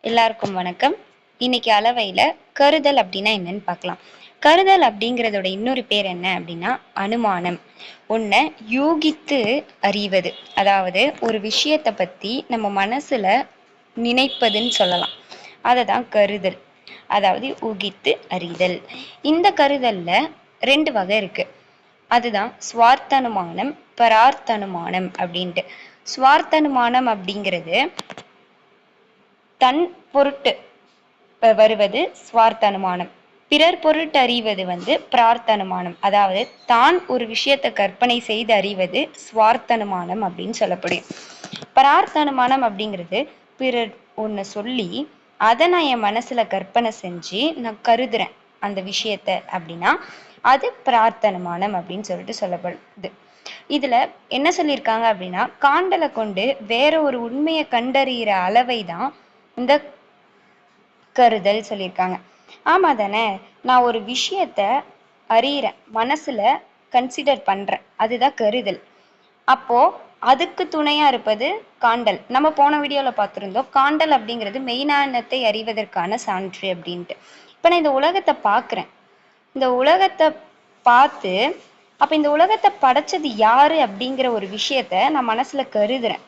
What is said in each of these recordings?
எல்லாருக்கும் வணக்கம். இன்னைக்கு அளவையில கருதல் அப்படின்னா என்னன்னு பார்க்கலாம். கருதல் அப்படிங்கிறதோட இன்னொரு பேர் என்ன அப்படின்னா அனுமானம். ஒன்றை யூகித்து அறிவது, அதாவது ஒரு விஷயத்தை பத்தி நம்ம மனசுல நினைப்பதுன்னு சொல்லலாம். அதை தான் கருதல், அதாவது ஊகித்து அறிதல். இந்த கருதல்ல 2 வகை இருக்கு. அதுதான் சுவார்த்தனுமானம், பரார்த்தனுமானம் அப்படின்ட்டு. சுவார்த்தனுமானம் அப்படிங்கிறது தன் பொருட்டு வருவது சுவார்த்த அனுமானம். பிறர் பொருட்டு அறிவது பிரார்த்தனுமானம். அதாவது தான் ஒரு விஷயத்தை கற்பனை செய்து அறிவது சுவார்த்தனுமானம் அப்படின்னு சொல்லப்படும். பரார்த்தனுமானம் அப்படிங்கிறது பிறர் ஒன்று சொல்லி அதை நான் என் மனசுல கற்பனை செஞ்சு நான் கருதுறேன் அந்த விஷயத்த அப்படின்னா அது பிரார்த்தனுமானம் அப்படின்னு சொல்லிட்டு சொல்லப்படுது. இதுல என்ன சொல்லியிருக்காங்க அப்படின்னா, காண்டலை கொண்டு வேற ஒரு உண்மையை கண்டறிகிற அளவை தான் இந்த கருதல் சொல்லியிருக்காங்க. ஆமா தானே, நான் ஒரு விஷயத்த அறியறேன், மனசுல கன்சிடர் பண்றேன், அதுதான் கருதல். அப்போ அதுக்கு துணையா இருப்பது காண்டல். நம்ம போன வீடியோல பார்த்திருந்தோம், காண்டல் அப்படிங்கிறது மெய்ஞானத்தை அறிவதற்கான சான்று அப்படின்ட்டு. இப்ப நான் இந்த உலகத்தை பார்க்கிறேன், இந்த உலகத்தை பார்த்து அப்ப இந்த உலகத்தை படைச்சது யாரு அப்படிங்கிற ஒரு விஷயத்த நான் மனசுல கருதுறேன்.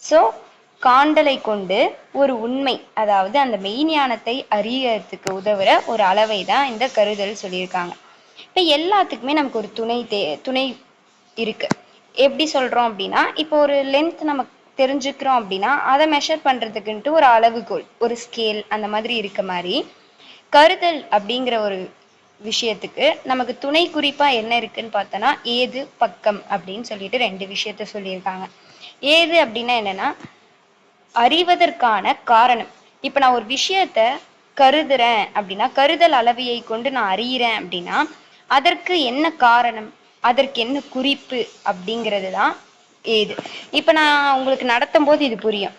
சோ காண்டலை கொண்டு ஒரு உண்மை, அதாவது அந்த மெய்ஞானத்தை அறியறதுக்கு உதவுற ஒரு அளவை தான் இந்த கருதல் சொல்லியிருக்காங்க. இப்ப எல்லாத்துக்குமே நமக்கு ஒரு துணை இருக்கு. எப்படி சொல்றோம் அப்படின்னா, இப்போ ஒரு லென்த் நம்ம தெரிஞ்சுக்கிறோம் அப்படின்னா அதை மெஷர் பண்றதுக்குன்ட்டு ஒரு அளவுகோல், ஒரு ஸ்கேல் அந்த மாதிரி இருக்க மாதிரி கருதல் அப்படிங்கிற ஒரு விஷயத்துக்கு நமக்கு துணை குறிப்பா என்ன இருக்குன்னு பார்த்தோன்னா ஏது பக்கம் அப்படின்னு சொல்லிட்டு 2 விஷயத்த சொல்லியிருக்காங்க. ஏது அப்படின்னா என்னன்னா அறிவதற்கான காரணம். இப்ப நான் ஒரு விஷயத்த கருதுறேன் அப்படின்னா, கருதல் அளவையை கொண்டு நான் அறியிறேன் அப்படின்னா அதற்கு என்ன காரணம், அதற்கு என்ன குறிப்பு அப்படிங்கிறது தான் ஏது. இப்ப நான் உங்களுக்கு நடத்தும் போது இது புரியும்.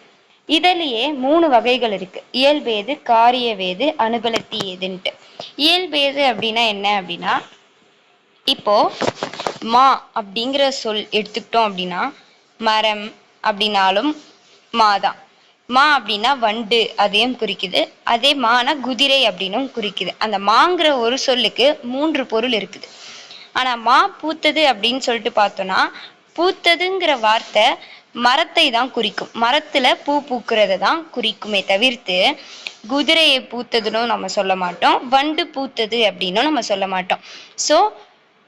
இதுலயே 3 வகைகள் இருக்கு. இயல்பேது, காரியவேது, அனுபலத்தி ஏதுன்ட்டு. இயல்பேது அப்படின்னா என்ன அப்படின்னா, இப்போ மா அப்படிங்கிற சொல் எடுத்துக்கிட்டோம் அப்படின்னா மரம் அப்படின்னாலும் மாதான். மா அப்படின்னா வண்டு அதையும் குறிக்குது, அதே மானா குதிரை அப்படின்னும் குறிக்குது. அந்த மாங்கிற ஒரு சொல்லுக்கு 3 பொருள் இருக்குது. ஆனா மா பூத்தது அப்படின்னு சொல்லிட்டு பார்த்தோம்னா, பூத்ததுங்கிற வார்த்தை மரத்தை தான் குறிக்கும், மரத்துல பூ பூக்கிறத தான் குறிக்குமே தவிர்த்து குதிரையை பூத்ததுன்னு நம்ம சொல்ல மாட்டோம், வண்டு பூத்தது அப்படின்னும் நம்ம சொல்ல மாட்டோம். ஸோ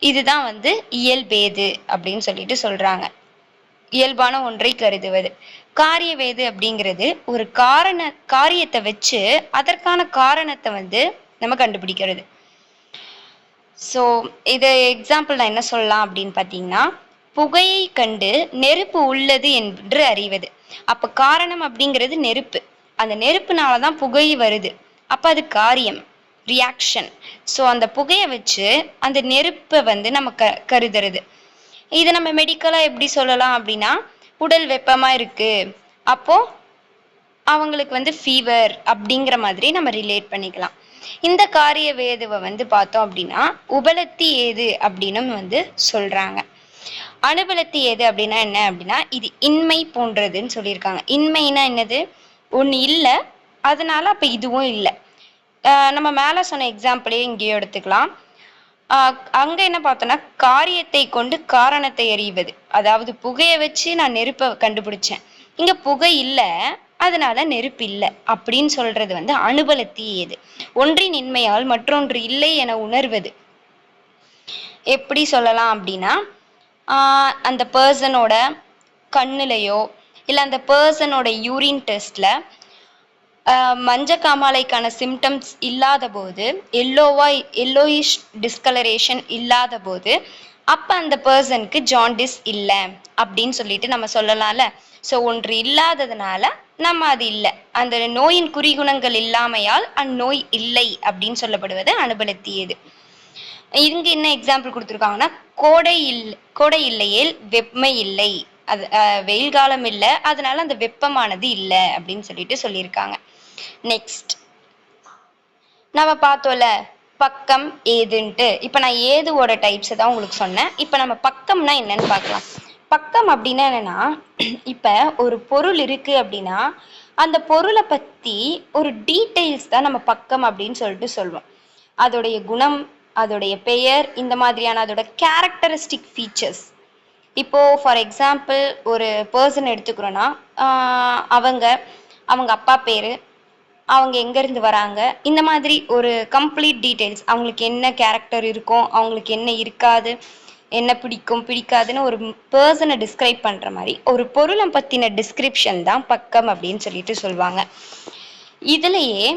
இதுதான் இயல்பேது அப்படின்னு சொல்லிட்டு சொல்றாங்க, இயல்பான ஒன்றை கருதுவது. காரியவேது அப்படிங்கிறது ஒரு காரியத்தை வச்சு அதற்கான காரணத்தை நம்ம கண்டுபிடிக்கிறது. ஸோ இது எக்ஸாம்பிள் நான் என்ன சொல்லலாம் அப்படின்னு பார்த்தீங்கன்னா, புகையை கண்டு நெருப்பு உள்ளது என்று அறிவது. அப்ப காரணம் அப்படிங்கிறது நெருப்பு, அந்த நெருப்புனால தான் புகை வருது, அப்ப அது காரியம், ரியாக்ஷன். ஸோ அந்த புகையை வச்சு அந்த நெருப்பை நம்ம கருதுறது. இதை நம்ம மெடிக்கலா எப்படி சொல்லலாம் அப்படின்னா, உடல் வெப்பமா இருக்கு அப்போ அவங்களுக்கு ஃபீவர் அப்படிங்கிற மாதிரி நம்ம ரிலேட் பண்ணிக்கலாம். இந்த காரிய வேதுவை பார்த்தோம் அப்படின்னா உபலத்தி ஏது அப்படின்னு சொல்றாங்க. அனுபலத்தி ஏது அப்படின்னா என்ன அப்படின்னா, இது இன்மை போன்றதுன்னு சொல்லியிருக்காங்க. இன்மைனா என்னது, ஒண்ணு இல்லை அதனால அப்ப இதுவும் இல்லை. நம்ம மேல சொன்ன எக்ஸாம்பிளே இங்கேயோ எடுத்துக்கலாம். அங்க என்ன பார்த்தோம்னா, காரியத்தை கொண்டு காரணத்தை அறிவது, அதாவது புகையை வச்சு நான் நெருப்பை கண்டுபிடிச்சேன், இங்க புகை இல்லை அதனால நெருப்பு இல்லை அப்படின்னு சொல்றது அனுபலத்தி ஏது. ஒன்றின் இன்மையால் மற்றொன்று இல்லை என உணர்வது. எப்படி சொல்லலாம் அப்படின்னா, அந்த பர்சனோட கண்ணுலையோ இல்லை அந்த பர்சனோட யூரின் டெஸ்ட்ல மஞ்சக்காமாலைக்கான சிம்டம்ஸ் இல்லாத போது, எல்லோயிஷ் டிஸ்கலரேஷன் இல்லாத போது அப்ப அந்த பர்சனுக்கு ஜாண்டிஸ் இல்லை அப்படின்னு சொல்லிட்டு நம்ம சொல்லலாம்ல. ஸோ ஒன்று இல்லாததுனால நம்ம அது இல்லை, அந்த நோயின் குறிகுணங்கள் இல்லாமையால் அந்நோய் இல்லை அப்படின்னு சொல்லப்படுவது அனுபலத்தியது. இங்க என்ன எக்ஸாம்பிள் கொடுத்துருக்காங்கன்னா, கோடை இல்லையேல் வெப்பமை இல்லை, அது வெயில் காலம் இல்லை அதனால அந்த வெப்பமானது இல்லை அப்படின்னு சொல்லிட்டு சொல்லியிருக்காங்க. நெக்ஸ்ட் நம்ம பார்த்தோம்ல பக்கம் ஏதுன்ட்டு. இப்ப நான் ஏதுவோட டைப்ஸ் தான் உங்களுக்கு சொன்னேன். இப்ப நம்ம பக்கம்னா என்னன்னு பார்க்கலாம். பக்கம் அப்படின்னா என்னன்னா, இப்ப ஒரு பொருள் இருக்கு அப்படின்னா அந்த பொருளை பத்தி ஒரு டீட்டெயில்ஸ் தான் நம்ம பக்கம் அப்படின்னு சொல்லிட்டு சொல்லுவோம். அதோடைய குணம், அதோடைய பெயர், இந்த மாதிரியான அதோட கேரக்டரிஸ்டிக் ஃபீச்சர்ஸ். இப்போ ஃபார் எக்ஸாம்பிள் ஒரு பர்சன் எடுத்துக்கிறோன்னா, அவங்க அவங்க அப்பா பேர், அவங்க எங்கேருந்து வராங்க, இந்த மாதிரி ஒரு கம்ப்ளீட் டீட்டெயில்ஸ், அவங்களுக்கு என்ன கேரக்டர் இருக்கும், அவங்களுக்கு என்ன இருக்காது, என்ன பிடிக்கும் பிடிக்காதுன்னு ஒரு பர்சனை டிஸ்கிரைப் பண்ணுற மாதிரி ஒரு பொருளை பற்றின டிஸ்கிரிப்ஷன் தான் பக்கம் அப்படின்னு சொல்லிட்டு சொல்லுவாங்க. இதுலேயே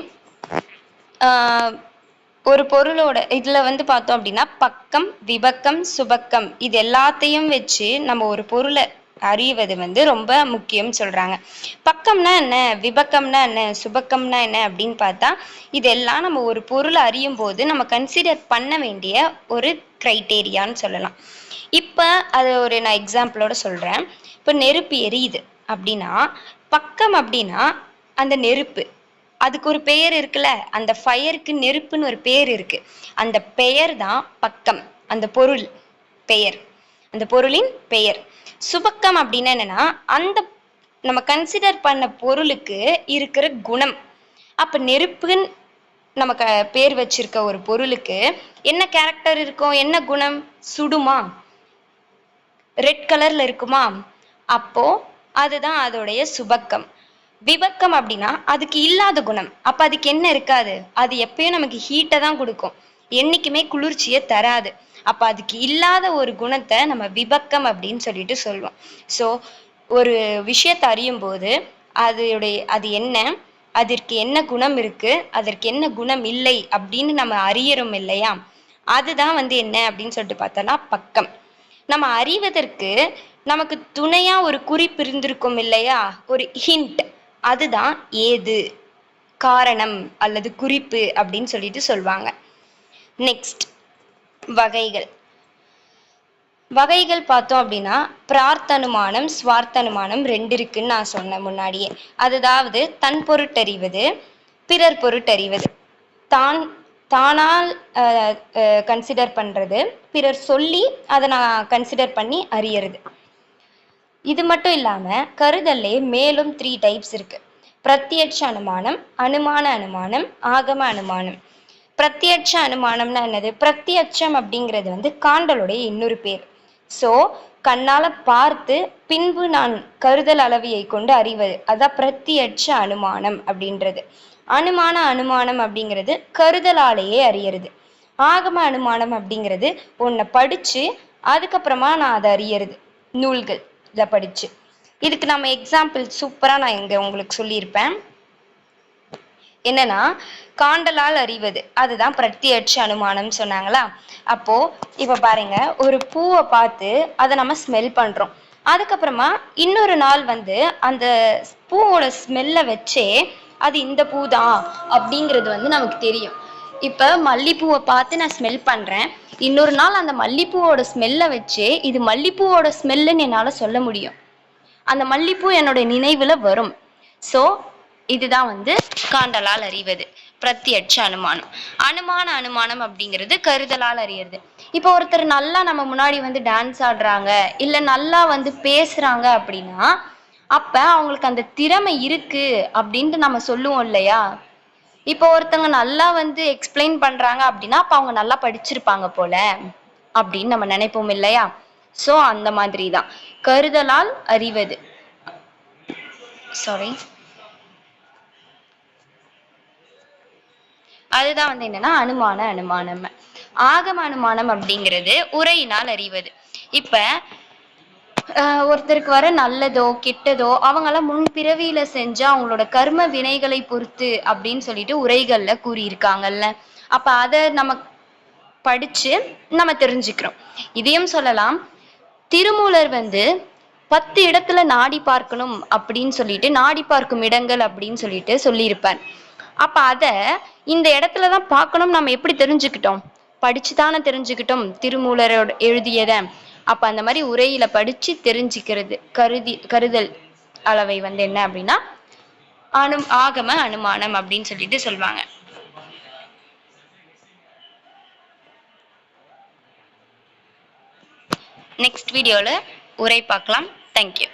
ஒரு பொருளோட இதில் வந்து பார்த்தோம் அப்படின்னா பக்கம், விபக்கம், சுபக்கம் இது எல்லாத்தையும் வச்சு நம்ம ஒரு பொருளை அறிவது வந்து ரொம்ப முக்கியம் சொல்றாங்க. பக்கம்னா என்ன, விபக்கம்னா என்ன, சுபக்கம்னா என்ன அப்படின்னு பார்த்தா இதெல்லாம் நம்ம ஒரு பொருளை அறியும் போது நம்ம கன்சிடர் பண்ண வேண்டிய ஒரு கிரைட்டேரியான்னு சொல்லலாம். இப்போ அது ஒரு நான் எக்ஸாம்பிளோட சொல்றேன். இப்போ நெருப்பு எரியுது அப்படின்னா பக்கம் அப்படின்னா அந்த நெருப்பு, அதுக்கு ஒரு பெயர் இருக்குல்ல, அந்த ஃபயருக்கு நெருப்புன்னு ஒரு பெயர் இருக்கு. அந்த பெயர் தான் பக்கம், அந்த பொருள் பெயர், அந்த பொருளின் பெயர். சுபக்கம் அப்படின்னா என்னன்னா அந்த நம்ம கன்சிடர் பண்ண பொருளுக்கு இருக்கிற குணம். அப்ப நெருப்புன்னு நமக்கு பேர் வச்சிருக்க ஒரு பொருளுக்கு என்ன கேரக்டர் இருக்கும், என்ன குணம், சுடுமா, ரெட் கலர்ல இருக்குமா, அப்போ அதுதான் அதோடைய சுபக்கம். விபக்கம் அப்படின்னா அதுக்கு இல்லாத குணம், அப்ப அதுக்கு என்ன இருக்காது, அது எப்பயும் நமக்கு ஹீட்டை தான் கொடுக்கும், என்னைக்குமே குளிர்ச்சியை தராது. அப்ப அதுக்கு இல்லாத ஒரு குணத்தை நம்ம விபக்கம் அப்படின்னு சொல்லிட்டு சொல்லுவோம். ஸோ ஒரு விஷயத்தை அறியும் போது அது என்ன, அதற்கு என்ன குணம் இருக்கு, அதற்கு என்ன குணம் இல்லை அப்படின்னு நம்ம அறியறோம் இல்லையா, அதுதான் வந்து என்ன அப்படின்னு சொல்லிட்டு பார்த்தோம்னா பக்கம். நம்ம அறிவதற்கு நமக்கு துணையா ஒரு குறிப்பு இருந்திருக்கும் இல்லையா, ஒரு ஹிண்ட், அதுதான் ஏது, காரணம் அல்லது குறிப்பு அப்படின்னு சொல்லிட்டு சொல்லுவாங்க. நெக்ஸ்ட் வகைகள். வகைகள் பார்த்தோம் அப்படின்னா பிரார்த்தனுமானம், ஸ்வார்த்தனுமானம் ரெண்டு இருக்குன்னு நான் சொன்னேன் முன்னாடியே. அதாவது தன் பொருட்டறிவது, பிறர் பொருட்டறிவது. தான் தானால் கன்சிடர் பண்றது, பிறர் சொல்லி அதை நான் கன்சிடர் பண்ணி அறியறது. இது மட்டும் இல்லாம கருதல்லே மேலும் 3 டைப்ஸ் இருக்கு. பிரத்யட்ச அனுமானம், அனுமான அனுமானம், ஆகம அனுமானம். பிரத்யட்ச அனுமானம்னா என்னது, பிரத்யட்சம் அப்படிங்கிறது வந்து காண்டலுடைய இன்னொரு பேர். ஸோ கண்ணால பார்த்து பின்பு நான் கருதல் அளவியை கொண்டு அறிவது, அதான் பிரத்யட்ச அனுமானம் அப்படின்றது. அனுமான அனுமானம் அப்படிங்கிறது கருதலாலேயே அறியறது. ஆகம அனுமானம் அப்படிங்கிறது ஒன்றை படிச்சு அதுக்கப்புறமா நான் அதை அறியறது, நூல்கள் இதை படிச்சு. இதுக்கு நம்ம எக்ஸாம்பிள் சூப்பரா நான் இங்க உங்களுக்கு சொல்லியிருப்பேன். என்னன்னா காண்டலால் அறிவது, அதுதான் பிரத்யட்ச அனுமானம் சொன்னாங்களா. அப்போ இப்ப பாருங்க, ஒரு பூவை பார்த்து அதை நம்ம ஸ்மெல் பண்றோம், அதுக்கப்புறமா இன்னொரு நாள் வந்து அந்த பூவோட ஸ்மெல்லை வச்சே அது இந்த பூ தான் அப்படிங்கிறது வந்து நமக்கு தெரியும். இப்ப மல்லிப்பூவை பார்த்து நான் ஸ்மெல் பண்றேன், இன்னொரு நாள் அந்த மல்லிப்பூவோட ஸ்மெல்லை வச்சே இது மல்லிப்பூவோட ஸ்மெல்லுன்னு என்னால சொல்ல முடியும், அந்த மல்லிப்பூ என்னோட நினைவுல வரும். ஸோ இதுதான் வந்து காண்டலால் அறிவது, பிரத்யட்ச அனுமானம். அனுமான அனுமானம் அப்படிங்கிறது கருதலால் அறியறது. இப்போ ஒருத்தர் நல்லா நம்ம முன்னாடி வந்து டான்ஸ் ஆடுறாங்க, இல்லை நல்லா வந்து பேசுறாங்க அப்படின்னா அப்ப அவங்களுக்கு அந்த திறமை இருக்கு அப்படின்ட்டு நம்ம சொல்லுவோம் இல்லையா. இப்போ ஒருத்தவங்க நல்லா வந்து எக்ஸ்பிளைன் பண்றாங்க அப்படின்னா அப்ப அவங்க நல்லா படிச்சிருப்பாங்க போல அப்படின்னு நம்ம நினைப்போம் இல்லையா. ஸோ அந்த மாதிரி தான் கருதலால் அறிவது. சாரி, அதுதான் வந்து என்னன்னா அனுமான அனுமானம். ஆகம அனுமானம் அப்படிங்கிறது உரையினால் அறிவது. இப்ப ஒருத்தருக்கு வர நல்லதோ கெட்டதோ அவங்களாம் முன் பிறவியில செஞ்ச அவங்களோட கர்ம வினைகளை பொறுத்து அப்படின்னு சொல்லிட்டு உரைகள்ல கூறியிருக்காங்கல்ல. அப்ப அதை நம்ம படிச்சு நம்ம தெரிஞ்சுக்கிறோம். இதையும் சொல்லலாம், திருமூலர் வந்து 10 இடத்துல நாடி பார்க்கணும் அப்படின்னு சொல்லிட்டு, நாடி பார்க்கும் இடங்கள் அப்படின்னு சொல்லிட்டு சொல்லியிருப்பார். அப்ப அத இந்த இடத்துலதான் பார்க்கணும் நம்ம எப்படி தெரிஞ்சுக்கிட்டோம், படிச்சுதானே தெரிஞ்சுக்கிட்டோம் திருமூலரோட எழுதியத. அப்ப அந்த மாதிரி உரையில படிச்சு தெரிஞ்சுக்கிறது கருதல் அளவை வந்து என்ன அப்படின்னா ஆகம அனுமானம் அப்படின்னு சொல்லிட்டு சொல்லுவாங்க. நெக்ஸ்ட் வீடியோல உரை பார்க்கலாம். தேங்க்யூ.